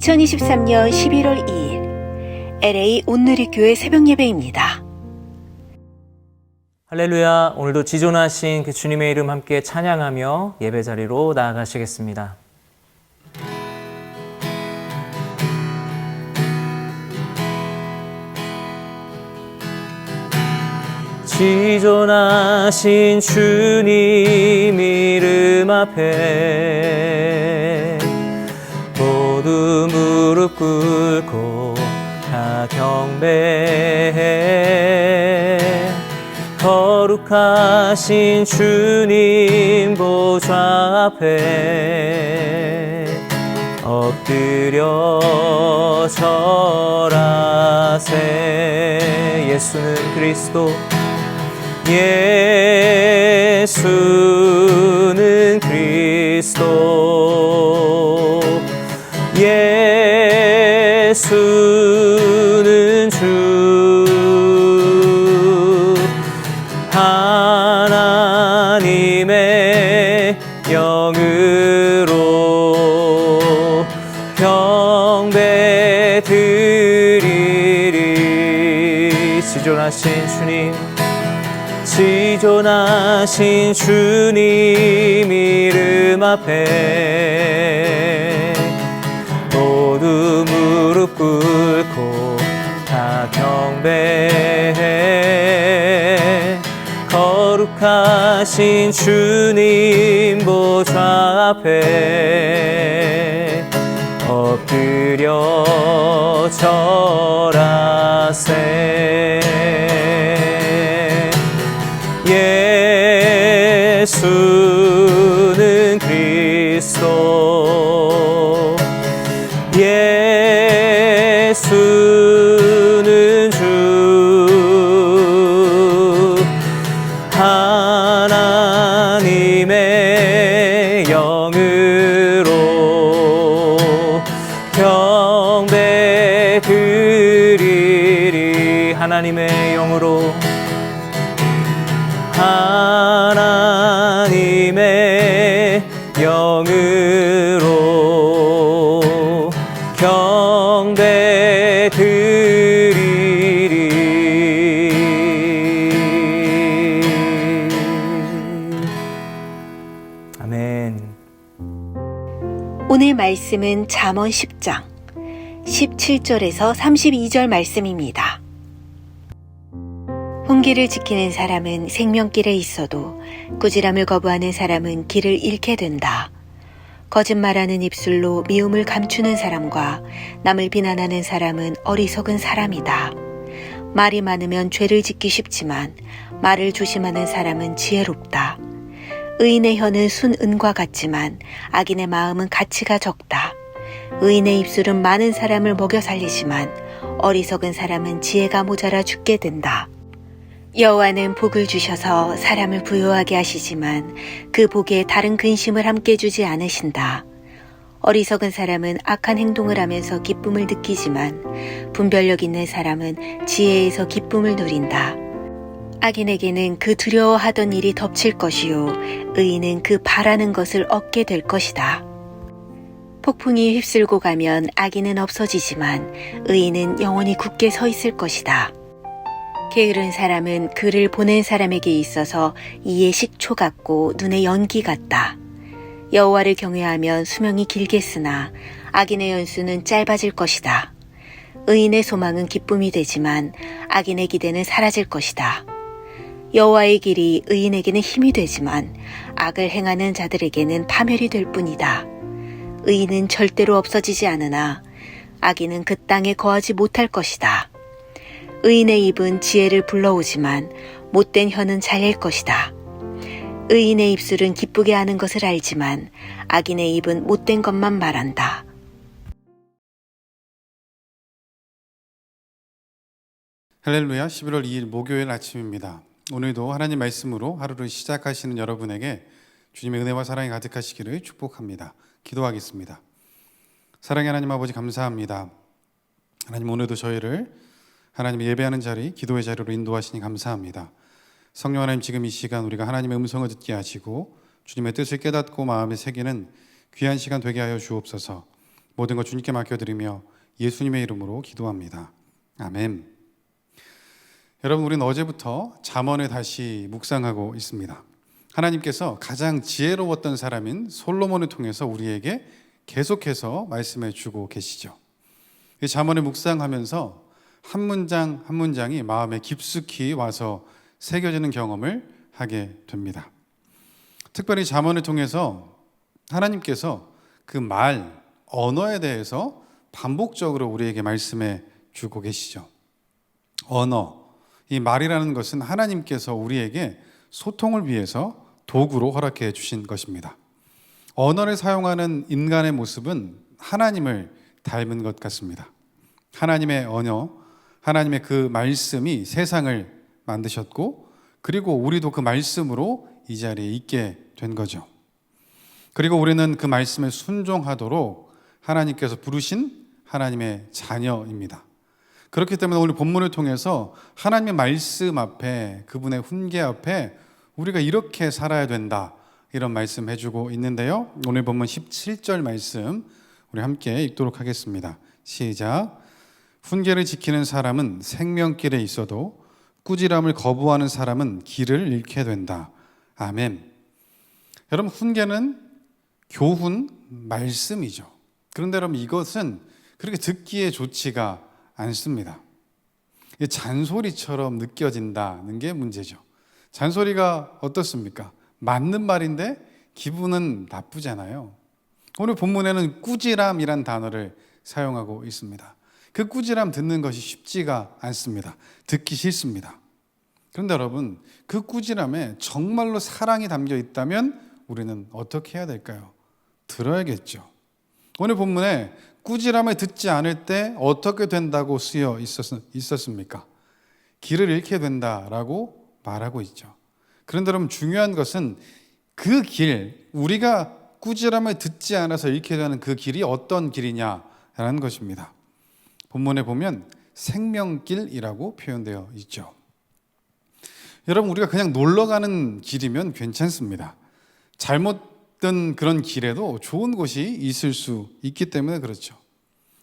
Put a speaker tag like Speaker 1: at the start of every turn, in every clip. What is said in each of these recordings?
Speaker 1: 2023년 11월 2일 LA 온누리교회 새벽 예배입니다.
Speaker 2: 할렐루야. 오늘도 지존하신 그 주님의 이름 함께 찬양하며 예배 자리로 나아가시겠습니다. 지존하신 주님 이름 앞에 모두 무릎 꿇고 다 경배해. 거룩하신 주님 보좌 앞에 엎드려 절하세. 예수는 그리스도, 예수는 그리스도, 예수는 주, 하나님의 영으로 경배 드리리. 지존하신 주님, 지존하신 주님 이름 앞에 모두 무릎 꿇고 다 경배해. 거룩하신 주님 보좌 앞에 엎드려 절하세. 예수는 그리스도, 예수는 주, 하나님의 영으로 경배 드리리. 하나님의 영으로, 하나님의 영으로 경배 드리리. 아멘.
Speaker 1: 오늘 말씀은 잠언 10장 17절에서 32절 말씀입니다. 혼기를 지키는 사람은 생명길에 있어도 꾸지람을 거부하는 사람은 길을 잃게 된다. 거짓말하는 입술로 미움을 감추는 사람과 남을 비난하는 사람은 어리석은 사람이다. 말이 많으면 죄를 짓기 쉽지만 말을 조심하는 사람은 지혜롭다. 의인의 혀는 순은과 같지만 악인의 마음은 가치가 적다. 의인의 입술은 많은 사람을 먹여 살리지만 어리석은 사람은 지혜가 모자라 죽게 된다. 여호와는 복을 주셔서 사람을 부유하게 하시지만 그 복에 다른 근심을 함께 주지 않으신다. 어리석은 사람은 악한 행동을 하면서 기쁨을 느끼지만 분별력 있는 사람은 지혜에서 기쁨을 누린다. 악인에게는 그 두려워하던 일이 덮칠 것이요 의인은 그 바라는 것을 얻게 될 것이다. 폭풍이 휩쓸고 가면 악인은 없어지지만 의인은 영원히 굳게 서 있을 것이다. 게으른 사람은 글을 보낸 사람에게 있어서 이에 식초 같고 눈에 연기 같다. 여호와를 경외하면 수명이 길겠으나 악인의 연수는 짧아질 것이다. 의인의 소망은 기쁨이 되지만 악인의 기대는 사라질 것이다. 여호와의 길이 의인에게는 힘이 되지만 악을 행하는 자들에게는 파멸이 될 뿐이다. 의인은 절대로 없어지지 않으나 악인은 그 땅에 거하지 못할 것이다. 의인의 입은 지혜를 불러오지만 못된 혀는 잘릴 것이다. 의인의 입술은 기쁘게 하는 것을 알지만 악인의 입은 못된 것만 말한다.
Speaker 3: 할렐루야. 11월 2일 목요일 아침입니다. 오늘도 하나님 말씀으로 하루를 시작하시는 여러분에게 주님의 은혜와 사랑이 가득하시기를 축복합니다. 기도하겠습니다. 사랑의 하나님 아버지, 감사합니다. 하나님, 오늘도 저희를 하나님의 예배하는 자리, 기도의 자리로 인도하시니 감사합니다. 성령 하나님, 지금 이 시간 우리가 하나님의 음성을 듣게 하시고 주님의 뜻을 깨닫고 마음에 새기는 귀한 시간 되게 하여 주옵소서. 모든 것 주님께 맡겨드리며 예수님의 이름으로 기도합니다. 아멘. 여러분, 우리는 어제부터 잠언을 다시 묵상하고 있습니다. 하나님께서 가장 지혜로웠던 사람인 솔로몬을 통해서 우리에게 계속해서 말씀해 주고 계시죠. 이 잠언을 묵상하면서 한 문장 한 문장이 마음에 깊숙이 와서 새겨지는 경험을 하게 됩니다. 특별히 잠언을 통해서 하나님께서 그 언어에 대해서 반복적으로 우리에게 말씀해 주고 계시죠. 언어, 이 말이라는 것은 하나님께서 우리에게 소통을 위해서 도구로 허락해 주신 것입니다. 언어를 사용하는 인간의 모습은 하나님을 닮은 것 같습니다. 하나님의 언어, 하나님의 그 말씀이 세상을 만드셨고, 그리고 우리도 그 말씀으로 이 자리에 있게 된 거죠. 그리고 우리는 그 말씀에 순종하도록 하나님께서 부르신 하나님의 자녀입니다. 그렇기 때문에 오늘 본문을 통해서 하나님의 말씀 앞에, 그분의 훈계 앞에 우리가 이렇게 살아야 된다, 이런 말씀 해주고 있는데요. 오늘 본문 17절 말씀 우리 함께 읽도록 하겠습니다. 시작. 훈계를 지키는 사람은 생명길에 있어도 꾸지람을 거부하는 사람은 길을 잃게 된다. 아멘. 여러분, 훈계는 교훈, 말씀이죠. 그런데 여러분, 이것은 그렇게 듣기에 좋지가 않습니다. 잔소리처럼 느껴진다는 게 문제죠. 잔소리가 어떻습니까? 맞는 말인데 기분은 나쁘잖아요. 오늘 본문에는 꾸지람이란 단어를 사용하고 있습니다. 그 꾸지람 듣는 것이 쉽지가 않습니다. 듣기 싫습니다. 그런데 여러분, 그 꾸지람에 정말로 사랑이 담겨 있다면 우리는 어떻게 해야 될까요? 들어야겠죠. 오늘 본문에 꾸지람을 듣지 않을 때 어떻게 된다고 쓰여 있었습니까? 길을 잃게 된다라고 말하고 있죠. 그런데 여러분, 중요한 것은 그 길, 우리가 꾸지람을 듣지 않아서 잃게 되는 그 길이 어떤 길이냐라는 것입니다. 본문에 보면 생명길이라고 표현되어 있죠. 여러분, 우리가 그냥 놀러 가는 길이면 괜찮습니다. 잘못된 그런 길에도 좋은 곳이 있을 수 있기 때문에 그렇죠.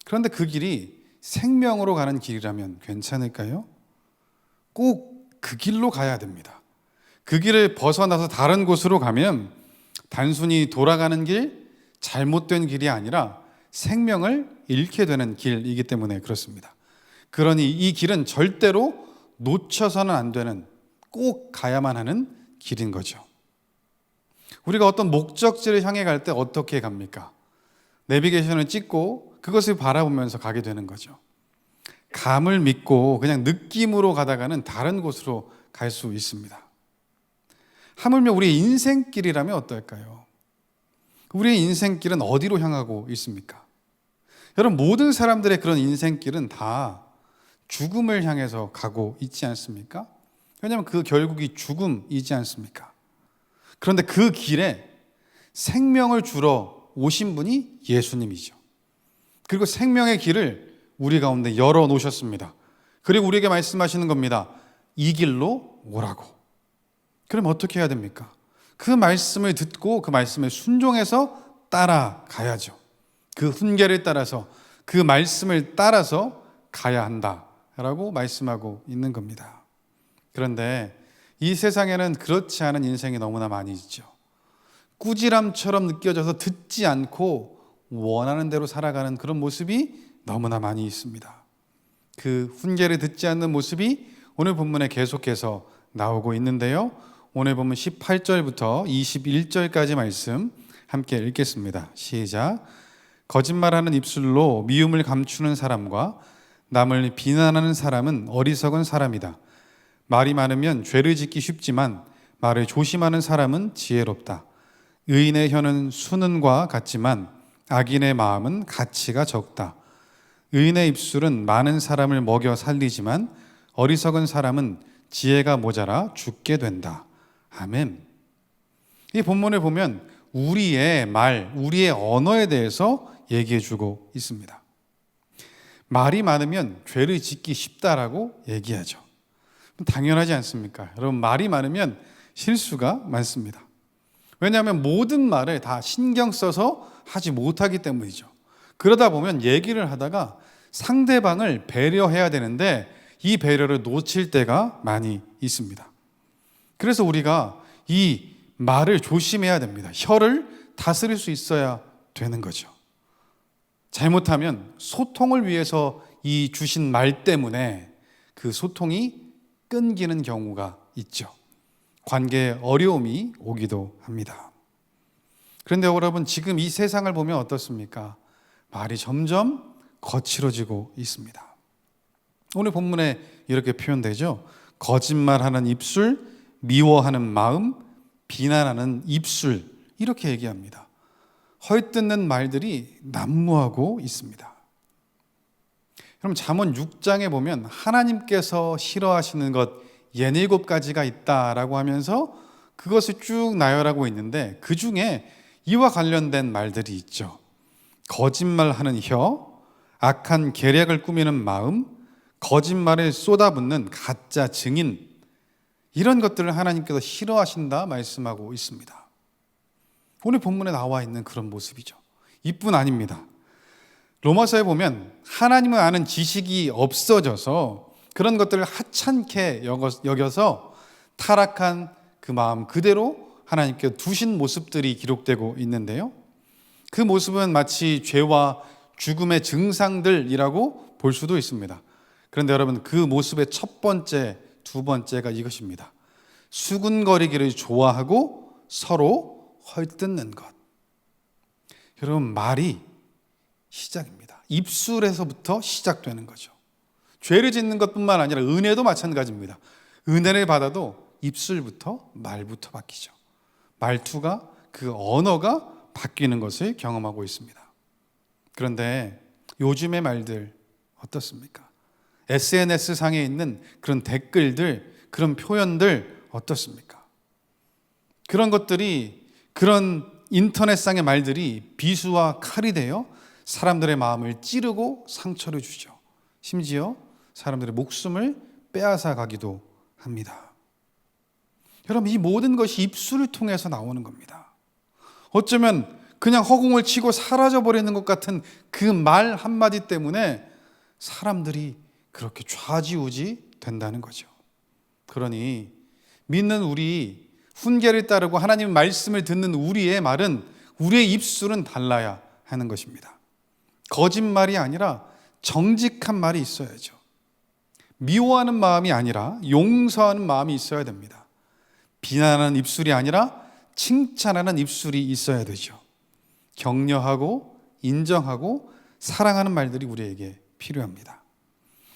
Speaker 3: 그런데 그 길이 생명으로 가는 길이라면 괜찮을까요? 꼭 그 길로 가야 됩니다. 그 길을 벗어나서 다른 곳으로 가면 단순히 돌아가는 길, 잘못된 길이 아니라 생명을 잃게 되는 길이기 때문에 그렇습니다. 그러니 이 길은 절대로 놓쳐서는 안 되는, 꼭 가야만 하는 길인 거죠. 우리가 어떤 목적지를 향해 갈 때 어떻게 갑니까? 내비게이션을 찍고 그것을 바라보면서 가게 되는 거죠. 감을 믿고 그냥 느낌으로 가다가는 다른 곳으로 갈 수 있습니다. 하물며 우리의 인생길이라면 어떨까요? 우리의 인생길은 어디로 향하고 있습니까? 여러분, 모든 사람들의 그런 인생길은 다 죽음을 향해서 가고 있지 않습니까? 왜냐하면 그 결국이 죽음이지 않습니까? 그런데 그 길에 생명을 주러 오신 분이 예수님이죠. 그리고 생명의 길을 우리 가운데 열어놓으셨습니다. 그리고 우리에게 말씀하시는 겁니다. 이 길로 오라고. 그럼 어떻게 해야 됩니까? 그 말씀을 듣고 그 말씀에 순종해서 따라가야죠. 그 훈계를 따라서, 그 말씀을 따라서 가야 한다라고 말씀하고 있는 겁니다. 그런데 이 세상에는 그렇지 않은 인생이 너무나 많이 있죠. 꾸지람처럼 느껴져서 듣지 않고 원하는 대로 살아가는 그런 모습이 너무나 많이 있습니다. 그 훈계를 듣지 않는 모습이 오늘 본문에 계속해서 나오고 있는데요. 오늘 본문 18절부터 21절까지 말씀 함께 읽겠습니다. 시작. 거짓말하는 입술로 미움을 감추는 사람과 남을 비난하는 사람은 어리석은 사람이다. 말이 많으면 죄를 짓기 쉽지만 말을 조심하는 사람은 지혜롭다. 의인의 혀는 수는과 같지만 악인의 마음은 가치가 적다. 의인의 입술은 많은 사람을 먹여 살리지만 어리석은 사람은 지혜가 모자라 죽게 된다. 아멘. 이 본문을 보면 우리의 말, 우리의 언어에 대해서 얘기해 주고 있습니다. 말이 많으면 죄를 짓기 쉽다라고 얘기하죠. 당연하지 않습니까? 여러분, 말이 많으면 실수가 많습니다. 왜냐하면 모든 말을 다 신경 써서 하지 못하기 때문이죠. 그러다 보면 얘기를 하다가 상대방을 배려해야 되는데 이 배려를 놓칠 때가 많이 있습니다. 그래서 우리가 이 말을 조심해야 됩니다. 혀를 다스릴 수 있어야 되는 거죠. 잘못하면 소통을 위해서 이 주신 말 때문에 그 소통이 끊기는 경우가 있죠. 관계에 어려움이 오기도 합니다. 그런데 여러분, 지금 이 세상을 보면 어떻습니까? 말이 점점 거칠어지고 있습니다. 오늘 본문에 이렇게 표현되죠. 거짓말하는 입술, 미워하는 마음, 비난하는 입술, 이렇게 얘기합니다. 헐뜯는 말들이 난무하고 있습니다. 그럼 잠언 6장에 보면 하나님께서 싫어하시는 것 67가지가 있다라고 하면서 그것을 쭉 나열하고 있는데 그 중에 이와 관련된 말들이 있죠. 거짓말하는 혀, 악한 계략을 꾸미는 마음, 거짓말을 쏟아붓는 가짜 증인, 이런 것들을 하나님께서 싫어하신다 말씀하고 있습니다. 오늘 본문에 나와 있는 그런 모습이죠. 이뿐 아닙니다. 로마서에 보면 하나님을 아는 지식이 없어져서 그런 것들을 하찮게 여겨서 타락한 그 마음 그대로 하나님께 두신 모습들이 기록되고 있는데요. 그 모습은 마치 죄와 죽음의 증상들이라고 볼 수도 있습니다. 그런데 여러분, 그 모습의 첫 번째, 두 번째가 이것입니다. 수군거리기를 좋아하고 서로 헐뜯는 것. 여러분, 말이 시작입니다. 입술에서부터 시작되는 거죠. 죄를 짓는 것뿐만 아니라 은혜도 마찬가지입니다. 은혜를 받아도 입술부터 말부터 바뀌죠. 말투가, 그 언어가 바뀌는 것을 경험하고 있습니다. 그런데 요즘의 말들 어떻습니까? SNS 상에 있는 그런 댓글들, 그런 표현들 어떻습니까? 그런 것들이, 그런 인터넷상의 말들이 비수와 칼이 되어 사람들의 마음을 찌르고 상처를 주죠. 심지어 사람들의 목숨을 빼앗아 가기도 합니다. 여러분, 이 모든 것이 입술을 통해서 나오는 겁니다. 어쩌면 그냥 허공을 치고 사라져버리는 것 같은 그 말 한마디 때문에 사람들이 그렇게 좌지우지 된다는 거죠. 그러니 믿는 우리, 훈계를 따르고 하나님의 말씀을 듣는 우리의 말은, 우리의 입술은 달라야 하는 것입니다. 거짓말이 아니라 정직한 말이 있어야죠. 미워하는 마음이 아니라 용서하는 마음이 있어야 됩니다. 비난하는 입술이 아니라 칭찬하는 입술이 있어야 되죠. 격려하고 인정하고 사랑하는 말들이 우리에게 필요합니다.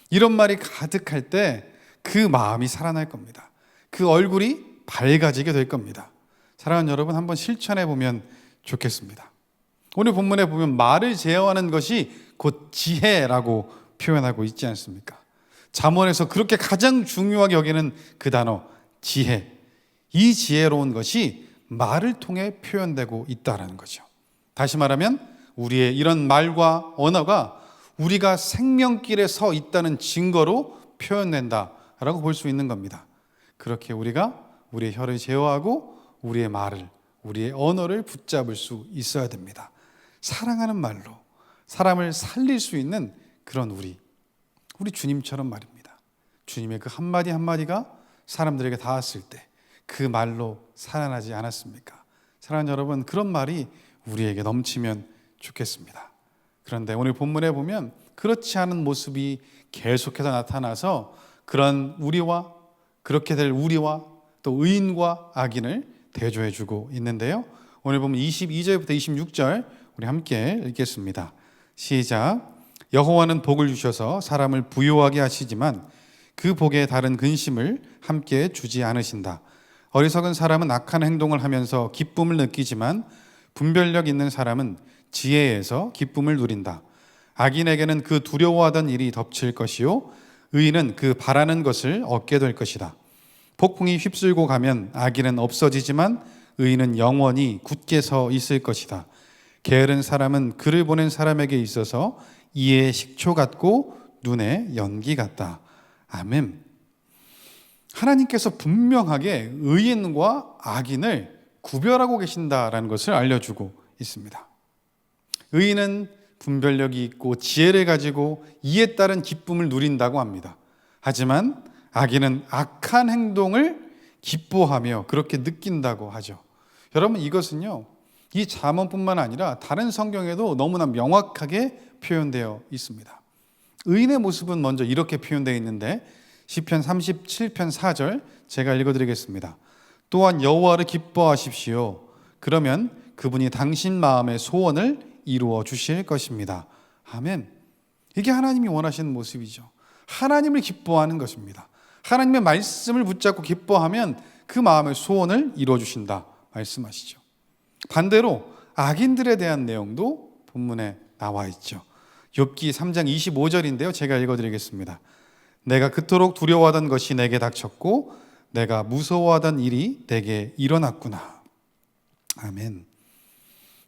Speaker 3: 이런 말이 가득할 때 그 마음이 살아날 겁니다. 그 얼굴이 밝아지게 될 겁니다. 사랑하는 여러분, 한번 실천해 보면 좋겠습니다. 오늘 본문에 보면 말을 제어하는 것이 곧 지혜라고 표현하고 있지 않습니까? 잠언에서 그렇게 가장 중요하게 여기는 그 단어 지혜, 이 지혜로운 것이 말을 통해 표현되고 있다는 거죠. 다시 말하면 우리의 이런 말과 언어가 우리가 생명길에 서 있다는 증거로 표현된다라고 볼 수 있는 겁니다. 그렇게 우리가 우리의 혀를 제어하고 우리의 말을, 우리의 언어를 붙잡을 수 있어야 됩니다. 사랑하는 말로 사람을 살릴 수 있는 그런 우리 주님처럼 말입니다. 주님의 그 한마디 한마디가 사람들에게 닿았을 때 그 말로 살아나지 않았습니까? 사랑하는 여러분, 그런 말이 우리에게 넘치면 좋겠습니다. 그런데 오늘 본문에 보면 그렇지 않은 모습이 계속해서 나타나서 그런 우리와, 그렇게 될 우리와 또 의인과 악인을 대조해주고 있는데요. 오늘 보면 22절부터 26절 우리 함께 읽겠습니다. 시작. 여호와는 복을 주셔서 사람을 부요하게 하시지만 그 복에 다른 근심을 함께 주지 않으신다. 어리석은 사람은 악한 행동을 하면서 기쁨을 느끼지만 분별력 있는 사람은 지혜에서 기쁨을 누린다. 악인에게는 그 두려워하던 일이 덮칠 것이요 의인은 그 바라는 것을 얻게 될 것이다. 폭풍이 휩쓸고 가면 악인은 없어지지만 의인은 영원히 굳게 서 있을 것이다. 게으른 사람은 그를 보낸 사람에게 있어서 이에 식초 같고 눈에 연기 같다. 아멘. 하나님께서 분명하게 의인과 악인을 구별하고 계신다라는 것을 알려주고 있습니다. 의인은 분별력이 있고 지혜를 가지고 이에 따른 기쁨을 누린다고 합니다. 하지만 악인은 악한 행동을 기뻐하며 그렇게 느낀다고 하죠. 여러분, 이것은요, 이 잠언뿐만 아니라 다른 성경에도 너무나 명확하게 표현되어 있습니다. 의인의 모습은 먼저 이렇게 표현되어 있는데 시편 37편 4절 제가 읽어드리겠습니다. 또한 여호와를 기뻐하십시오. 그러면 그분이 당신 마음의 소원을 이루어 주실 것입니다. 아멘. 이게 하나님이 원하시는 모습이죠. 하나님을 기뻐하는 것입니다. 하나님의 말씀을 붙잡고 기뻐하면 그 마음의 소원을 이루어 주신다 말씀하시죠. 반대로 악인들에 대한 내용도 본문에 나와 있죠. 욥기 3장 25절인데요. 제가 읽어드리겠습니다. 내가 그토록 두려워하던 것이 내게 닥쳤고 내가 무서워하던 일이 내게 일어났구나. 아멘.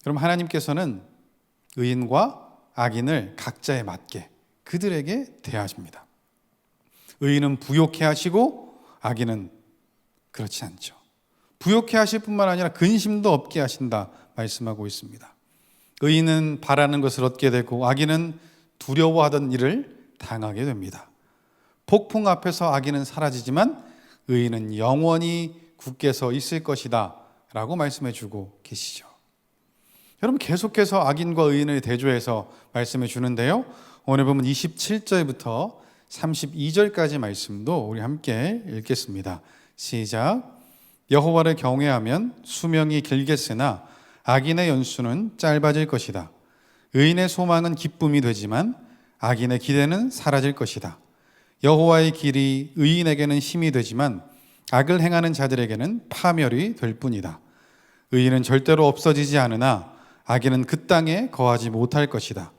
Speaker 3: 그럼 하나님께서는 의인과 악인을 각자에 맞게 그들에게 대하십니다. 의인은 부욕해 하시고 악인은 그렇지 않죠. 부욕해 하실 뿐만 아니라 근심도 없게 하신다 말씀하고 있습니다. 의인은 바라는 것을 얻게 되고 악인은 두려워하던 일을 당하게 됩니다. 폭풍 앞에서 악인은 사라지지만 의인은 영원히 굳게 서 있을 것이다 라고 말씀해 주고 계시죠. 여러분, 계속해서 악인과 의인을 대조해서 말씀해 주는데요. 오늘 보면 27절부터 32절까지 말씀도 우리 함께 읽겠습니다. 시작. 여호와를 경외하면 수명이 길겠으나 악인의 연수는 짧아질 것이다. 의인의 소망은 기쁨이 되지만 악인의 기대는 사라질 것이다. 여호와의 길이 의인에게는 힘이 되지만 악을 행하는 자들에게는 파멸이 될 뿐이다. 의인은 절대로 없어지지 않으나 악인은 그 땅에 거하지 못할 것이다.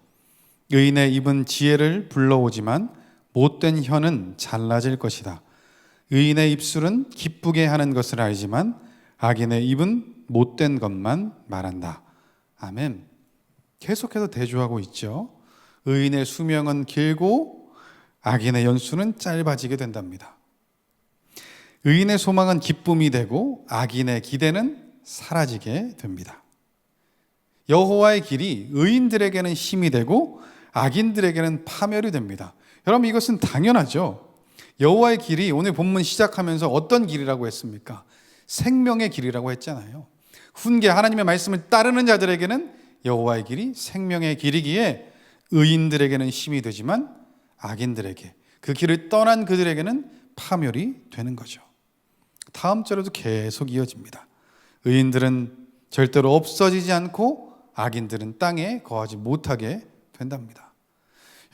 Speaker 3: 의인의 입은 지혜를 불러오지만 못된 혀는 잘라질 것이다. 의인의 입술은 기쁘게 하는 것을 알지만 악인의 입은 못된 것만 말한다. 아멘. 계속해서 대조하고 있죠. 의인의 수명은 길고 악인의 연수는 짧아지게 된답니다. 의인의 소망은 기쁨이 되고 악인의 기대는 사라지게 됩니다. 여호와의 길이 의인들에게는 힘이 되고 악인들에게는 파멸이 됩니다. 여러분, 이것은 당연하죠. 여호와의 길이 오늘 본문 시작하면서 어떤 길이라고 했습니까? 생명의 길이라고 했잖아요. 훈계 하나님의 말씀을 따르는 자들에게는 여호와의 길이 생명의 길이기에 의인들에게는 힘이 되지만 악인들에게, 그 길을 떠난 그들에게는 파멸이 되는 거죠. 다음 절에도 계속 이어집니다. 의인들은 절대로 없어지지 않고 악인들은 땅에 거하지 못하게 된답니다.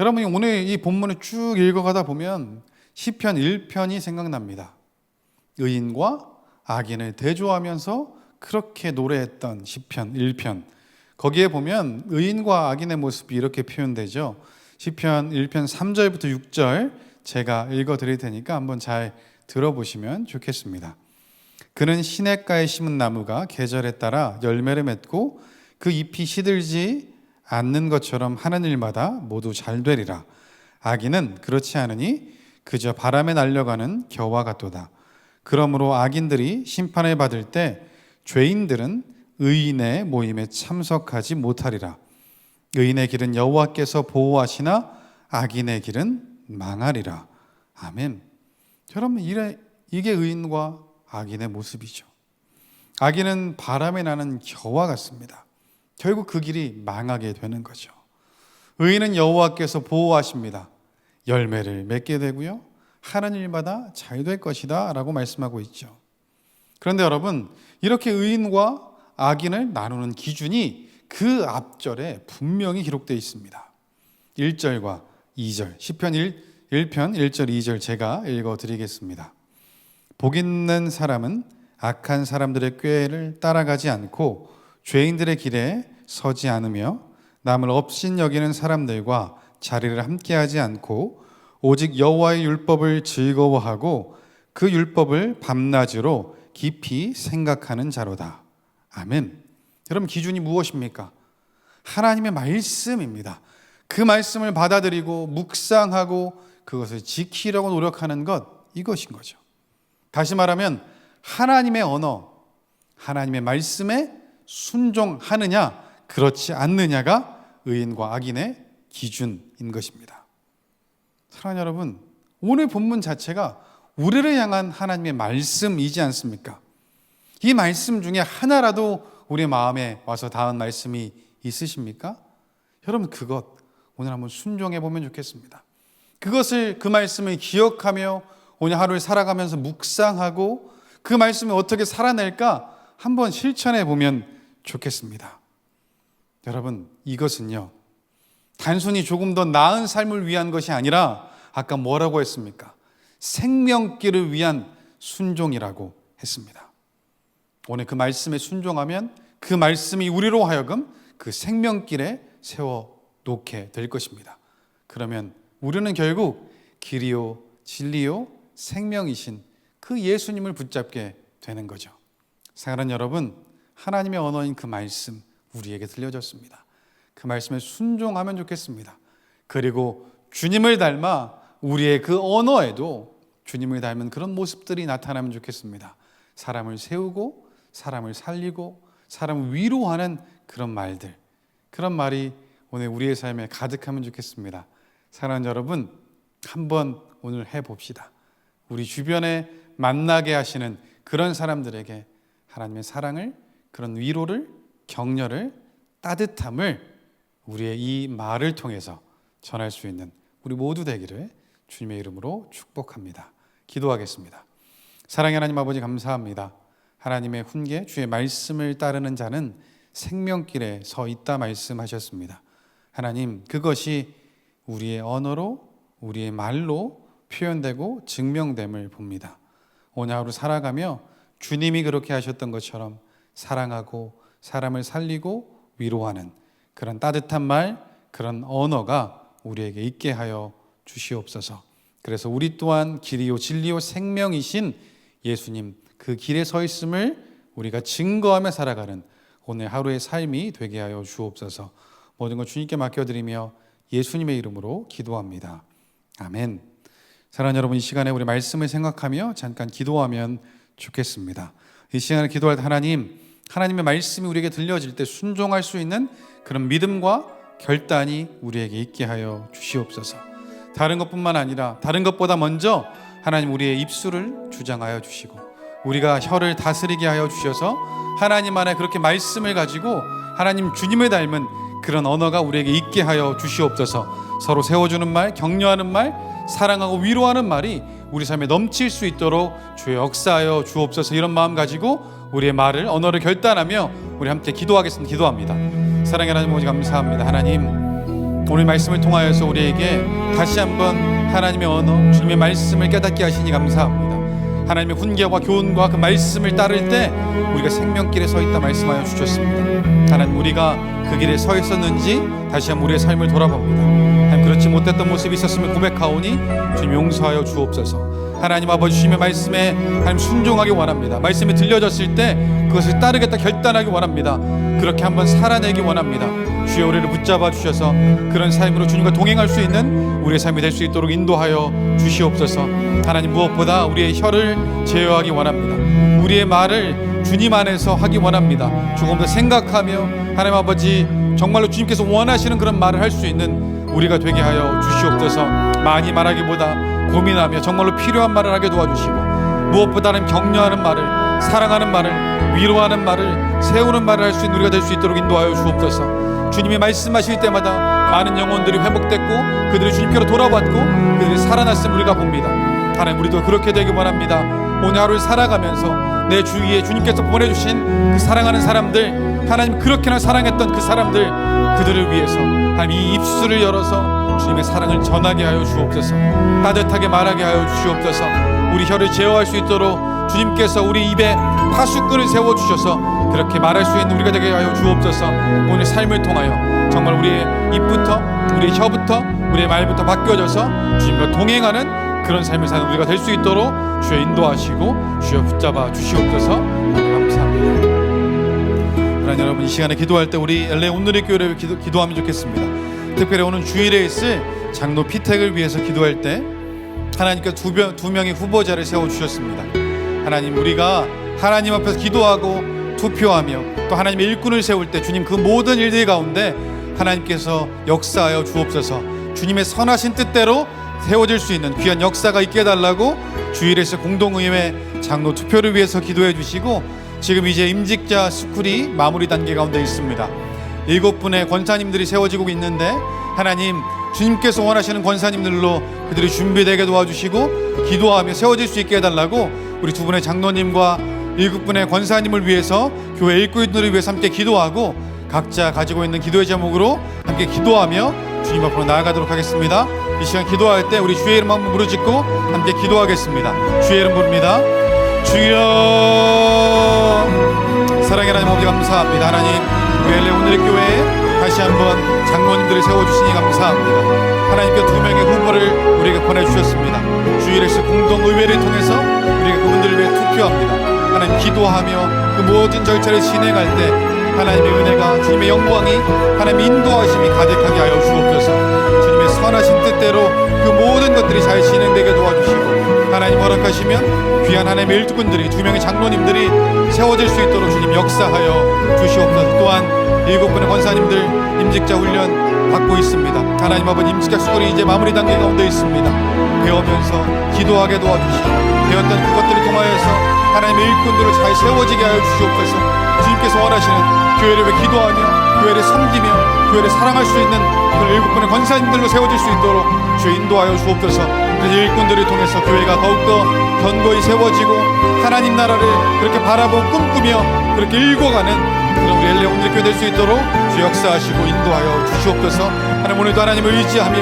Speaker 3: 여러분, 오늘 이 본문을 쭉 읽어가다 보면 시편 1편이 생각납니다. 의인과 악인을 대조하면서 그렇게 노래했던 시편 1편. 거기에 보면 의인과 악인의 모습이 이렇게 표현되죠. 시편 1편 3절부터 6절 제가 읽어드릴 테니까 한번 잘 들어보시면 좋겠습니다. 그는 시냇가에 심은 나무가 계절에 따라 열매를 맺고 그 잎이 시들지 않는 것처럼 하는 일마다 모두 잘 되리라. 악인은 그렇지 않으니 그저 바람에 날려가는 겨와 같도다. 그러므로 악인들이 심판을 받을 때 죄인들은 의인의 모임에 참석하지 못하리라. 의인의 길은 여호와께서 보호하시나 악인의 길은 망하리라. 아멘. 여러분, 이게 의인과 악인의 모습이죠. 악인은 바람에 나는 겨와 같습니다. 결국 그 길이 망하게 되는 거죠. 의인은 여호와께서 보호하십니다. 열매를 맺게 되고요, 하는 일마다 잘 될 것이다 라고 말씀하고 있죠. 그런데 여러분, 이렇게 의인과 악인을 나누는 기준이 그 앞절에 분명히 기록되어 있습니다. 1절과 2절, 시편 1편 1절 2절 제가 읽어드리겠습니다. 복 있는 사람은 악한 사람들의 꾀를 따라가지 않고 죄인들의 길에 서지 않으며 남을 업신 여기는 사람들과 자리를 함께하지 않고 오직 여호와의 율법을 즐거워하고 그 율법을 밤낮으로 깊이 생각하는 자로다. 아멘. 여러분, 기준이 무엇입니까? 하나님의 말씀입니다. 그 말씀을 받아들이고 묵상하고 그것을 지키려고 노력하는 것, 이것인 거죠. 다시 말하면 하나님의 언어, 하나님의 말씀에 순종하느냐 그렇지 않느냐가 의인과 악인의 기준인 것입니다. 사랑하는 여러분, 오늘 본문 자체가 우리를 향한 하나님의 말씀이지 않습니까? 이 말씀 중에 하나라도 우리 마음에 와서 닿은 말씀이 있으십니까? 여러분, 그것 오늘 한번 순종해 보면 좋겠습니다. 그 말씀을 기억하며 오늘 하루를 살아가면서 묵상하고 그 말씀이 어떻게 살아낼까 한번 실천해 보면 좋겠습니다. 여러분, 이것은요, 단순히 조금 더 나은 삶을 위한 것이 아니라 아까 뭐라고 했습니까? 생명길을 위한 순종이라고 했습니다. 오늘 그 말씀에 순종하면 그 말씀이 우리로 하여금 그 생명길에 세워놓게 될 것입니다. 그러면 우리는 결국 길이요 진리요 생명이신 그 예수님을 붙잡게 되는 거죠. 사랑하는 여러분, 하나님의 언어인 그 말씀 우리에게 들려졌습니다. 그 말씀에 순종하면 좋겠습니다. 그리고 주님을 닮아 우리의 그 언어에도 주님을 닮은 그런 모습들이 나타나면 좋겠습니다. 사람을 세우고 사람을 살리고 사람을 위로하는 그런 말들, 그런 말이 오늘 우리의 삶에 가득하면 좋겠습니다. 사랑하는 여러분, 한번 오늘 해봅시다. 우리 주변에 만나게 하시는 그런 사람들에게 하나님의 사랑을, 그런 위로를, 격려를, 따뜻함을 우리의 이 말을 통해서 전할 수 있는 우리 모두 되기를 주님의 이름으로 축복합니다. 기도하겠습니다. 사랑의 하나님 아버지, 감사합니다. 하나님의 훈계, 주의 말씀을 따르는 자는 생명길에 서 있다 말씀하셨습니다. 하나님, 그것이 우리의 언어로, 우리의 말로 표현되고 증명됨을 봅니다. 오늘 하루 살아가며 주님이 그렇게 하셨던 것처럼 사랑하고 사람을 살리고 위로하는 그런 따뜻한 말, 그런 언어가 우리에게 있게 하여 주시옵소서. 그래서 우리 또한 길이요 진리요 생명이신 예수님, 그 길에 서 있음을 우리가 증거하며 살아가는 오늘 하루의 삶이 되게 하여 주옵소서. 모든 것 주님께 맡겨드리며 예수님의 이름으로 기도합니다. 아멘. 사랑하는 여러분, 이 시간에 우리 말씀을 생각하며 잠깐 기도하면 좋겠습니다. 이 시간에 기도할 때 하나님의 말씀이 우리에게 들려질 때 순종할 수 있는 그런 믿음과 결단이 우리에게 있게 하여 주시옵소서. 다른 것뿐만 아니라 다른 것보다 먼저 하나님 우리의 입술을 주장하여 주시고 우리가 혀를 다스리게 하여 주셔서 하나님 안에 그렇게 말씀을 가지고 하나님 주님을 닮은 그런 언어가 우리에게 있게 하여 주시옵소서. 서로 세워주는 말, 격려하는 말, 사랑하고 위로하는 말이 우리 삶에 넘칠 수 있도록 주의 역사하여 주옵소서. 이런 마음 가지고 우리의 말을, 언어를 결단하며 우리 함께 기도하겠습니다. 기도합니다. 사랑의 하나님 아버지, 감사합니다. 하나님, 오늘 말씀을 통하여서 우리에게 다시 한번 하나님의 언어, 주님의 말씀을 깨닫게 하시니 감사합니다. 하나님의 훈계와 교훈과 그 말씀을 따를 때 우리가 생명길에 서 있다 말씀하여 주셨습니다. 하나님, 우리가 그 길에 서 있었는지 다시 한번 우리의 삶을 돌아봅니다. 하나님, 그렇지 못했던 모습이 있었으면 고백하오니 주님 용서하여 주옵소서. 하나님 아버지, 주님의 말씀에 하나님 순종하기 원합니다. 말씀이 들려졌을 때 그것을 따르겠다 결단하기 원합니다. 그렇게 한번 살아내기 원합니다. 주여, 우리를 붙잡아 주셔서 그런 삶으로 주님과 동행할 수 있는 우리의 삶이 될 수 있도록 인도하여 주시옵소서. 하나님, 무엇보다 우리의 혀를 제어하기 원합니다. 우리의 말을 주님 안에서 하기 원합니다. 조금 더 생각하며 하나님 아버지, 정말로 주님께서 원하시는 그런 말을 할 수 있는 우리가 되게 하여 주시옵소서. 많이 말하기보다 고민하며 정말로 필요한 말을 하게 도와주시고 무엇보다는 격려하는 말을, 사랑하는 말을, 위로하는 말을, 세우는 말을 할 수 있는 우리가 될 수 있도록 인도하여 주옵소서. 주님이 말씀하실 때마다 많은 영혼들이 회복됐고 그들이 주님께로 돌아왔고 그들이 살아났음을 우리가 봅니다. 하나님, 우리도 그렇게 되기 원합니다. 오늘 하루를 살아가면서 내 주위에 주님께서 보내주신 그 사랑하는 사람들, 하나님 그렇게나 사랑했던 그 사람들, 그들을 위해서 하나님 이 입술을 열어서 주님의 사랑을 전하게 하여 주옵소서. 따뜻하게 말하게 하여 주시옵소서. 우리 혀를 제어할 수 있도록 주님께서 우리 입에 파수꾼을 세워주셔서 그렇게 말할 수 있는 우리가 되게 하여 주옵소서. 오늘 삶을 통하여 정말 우리의 입부터, 우리의 혀부터, 우리의 말부터 바뀌어져서 주님과 동행하는 그런 삶을 사는 우리가 될 수 있도록 주여 인도하시고 주여 붙잡아 주시옵소서. 감사합니다. 하나님, 여러분 이 시간에 기도할 때 우리 LA 온누리 교회를 기도하면 좋겠습니다. 특별히 오늘 주일에 있을 장로 피택을 위해서 기도할 때 하나님께서 두 명의 후보자를 세워주셨습니다. 하나님, 우리가 하나님 앞에서 기도하고 투표하며 또 하나님의 일꾼을 세울 때 주님 그 모든 일들 가운데 하나님께서 역사하여 주옵소서. 주님의 선하신 뜻대로 세워질 수 있는 귀한 역사가 있게 해달라고 주일에서 공동의회 장로 투표를 위해서 기도해 주시고, 지금 이제 임직자 스쿨이 마무리 단계 가운데 있습니다. 7분의 권사님들이 세워지고 있는데, 하나님 주님께서 원하시는 권사님들로 그들이 준비되게 도와주시고 기도하며 세워질 수 있게 해달라고 우리 2분의 장로님과 7분의 권사님을 위해서 교회 일꾼들을 위해서 함께 기도하고, 각자 가지고 있는 기도의 제목으로 함께 기도하며 주님 앞으로 나아가도록 하겠습니다. 이 시간 기도할 때 우리 주의 이름 한번 부르짖고 함께 기도하겠습니다. 주의 이름 부릅니다. 주여. 사랑의 하나님 아버지 감사합니다. 하나님, 웰레 오늘의 교회에 다시 한번 장로님들을 세워주시니 감사합니다. 하나님께 2명의 후보를 우리에게 보내주셨습니다. 주일에서 공동의회를 통해서 우리가 그분들을 위해 투표합니다. 하나님, 기도하며 그 모든 절차를 진행할 때 하나님의 은혜가, 주님의 영광이, 하나님의 인도하심이 가득하게 하여 주옵소서. 주님의 선하신 뜻대로 그 모든 것들이 잘 진행되게 도와주시고, 하나님 허락하시면 귀한 하나님의 일꾼들이, 2명의 장로님들이 세워질 수 있도록 주님 역사하여 주시옵소서. 또한 7분의 권사님들 임직자 훈련 받고 있습니다. 하나님 아버지, 임직자 수련이 이제 마무리 단계 가운데 있습니다. 배우면서 기도하게 도와주시고, 배웠던 그것들을 통하여서 하나님의 일꾼들을 잘 세워지게 하여 주시옵소서. 주님께서 원하시는 교회를 위해 기도하며 교회를 섬기며 교회를 사랑할 수 있는 그런 7분의 권사님들로 세워질 수 있도록 주 인도하여 주옵소서. 그래서 일꾼들을 통해서 교회가 더욱더 견고히 세워지고 하나님 나라를 그렇게 바라보고 꿈꾸며 그렇게 읽어가는 그런 우리 엘레 오늘 교회 될 수 있도록 주 역사하시고 인도하여 주시옵소서. 하나님, 오늘도 하나님을 의지하며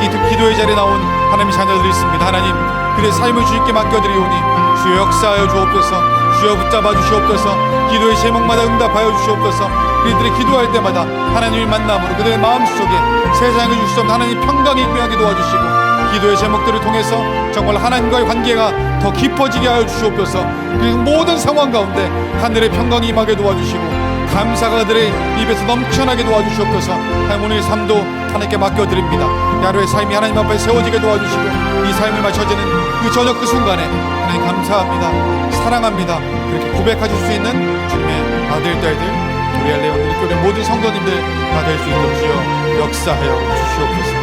Speaker 3: 이 기도의 자리에 나온 하나님의 자녀들이 있습니다. 하나님, 그들의 삶을 주님께 맡겨드리오니 주 역사하여 주옵소서. 주여 붙잡아 주시옵소서. 기도의 제목마다 응답하여 주시옵소서. 그들이 기도할 때마다 하나님의 만남으로 그들의 마음속에 세상에 줄 수 없는 하나님 평강이 임하게 도와주시고, 기도의 제목들을 통해서 정말 하나님과의 관계가 더 깊어지게 하여 주시옵소서. 그리고 모든 상황 가운데 하늘의 평강이 임하게 도와주시고 감사가 그들의 입에서 넘쳐나게 도와주시옵소서. 하나님, 오늘의 삶도 하나님께 맡겨드립니다. 야로의 삶이 하나님 앞에 세워지게 도와주시고 이 삶을 마쳐지는 그 저녁 그 순간에 하나님 감사합니다, 사랑합니다, 그렇게 고백하실 수 있는 주님의 아들, 딸들, 우리 엘레 오늘 교회 모든 성도님들 다 될 수 있도록 주여 역사하여 주시옵소서.